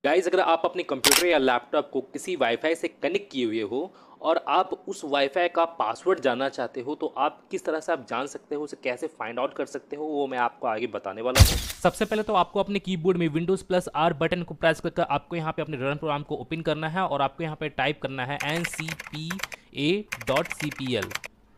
Guys, अगर आप अपने कंप्यूटर या लैपटॉप को किसी वाईफाई से कनेक्ट किए हुए हो और आप उस वाईफाई का पासवर्ड जानना चाहते हो तो आप किस तरह से आप जान सकते हो, उसे कैसे फाइंड आउट कर सकते हो, वो मैं आपको आगे बताने वाला हूँ। सबसे पहले तो आपको अपने कीबोर्ड में विंडोज प्लस आर बटन को प्रेस करके आपको यहाँ पे अपने रन प्रोग्राम को ओपन करना है और आपको यहाँ पे टाइप करना है ncpa.cpl,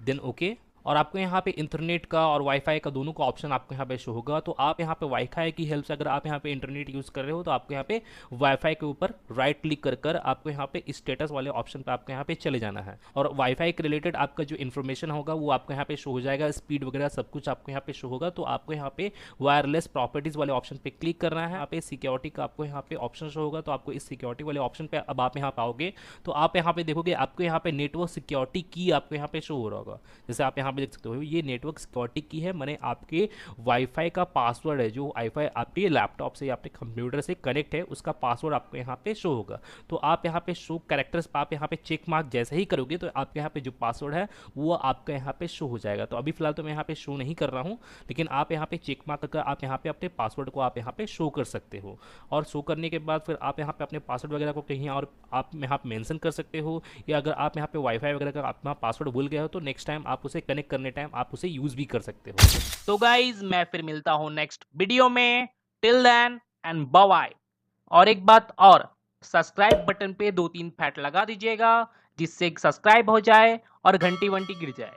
देन ओके। और आपको यहाँ पे इंटरनेट का और वाईफाई का दोनों का ऑप्शन आपको यहाँ पे शो होगा। तो आप यहाँ पे वाईफाई की हेल्प से अगर आप यहाँ पे इंटरनेट यूज़ कर रहे हो तो आपको यहाँ पे वाईफाई के ऊपर राइट क्लिक कर कर आपको यहाँ पे स्टेटस वाले ऑप्शन पे आपको यहाँ पे चले जाना है और वाईफाई के रिलेटेड आपका जो इन्फॉर्मेशन होगा वो आपको यहाँ पे शो हो जाएगा, स्पीड वगैरह सब कुछ आपको यहाँ पे शो होगा। तो आपको यहाँ पे वायरलेस प्रॉपर्टीज वाले ऑप्शन पे क्लिक करना है। यहाँ पे सिक्योरिटी का आपको यहाँ पे ऑप्शन शो होगा, तो आपको इस सिक्योरिटी वाले ऑप्शन पे अब आप यहाँ पाओगे तो आप यहाँ पे देखोगे आपको यहाँ पे नेटवर्क सिक्योरिटी की आपको यहाँ पे शो हो रहा होगा। जैसे आप यहाँ पे देख सकते हो ये नेटवर्क सिक्योरिटी की है, मैंने आपके वाईफाई का पासवर्ड है जो वाईफाई आपके लैपटॉप से या आपके कंप्यूटर से कनेक्ट है उसका पासवर्ड आपको यहाँ पे शो होगा। तो आप यहाँ पे शो कैरेक्टर्स आप यहाँ पे चेक मार्क जैसे ही करोगे तो आपके यहाँ पे जो पासवर्ड है वो आपका यहाँ पे शो हो जाएगा। तो अभी फिलहाल तो मैं यहाँ पे शो नहीं कर रहा हूँ, लेकिन आप यहाँ पे चेक मार्क करके आप यहाँ पे अपने पासवर्ड को आप यहाँ पे शो कर सकते हो। और शो करने के बाद फिर आप यहाँ पे अपने पासवर्ड वगैरह को कहीं और आप यहाँ पे मेंशन कर सकते हो, या अगर आप यहाँ पे वाईफाई वगैरह का अपना पासवर्ड भूल गए हो तो नेक्स्ट टाइम आप उसे कनेक्ट करने टाइम आप उसे यूज भी कर सकते हो। तो गाइज मैं फिर मिलता हूं नेक्स्ट वीडियो में। Till then and bye. और एक बात और, सब्सक्राइब बटन पे 2-3 फैट लगा दीजिएगा जिससे सब्सक्राइब हो जाए और घंटी वंटी गिर जाए।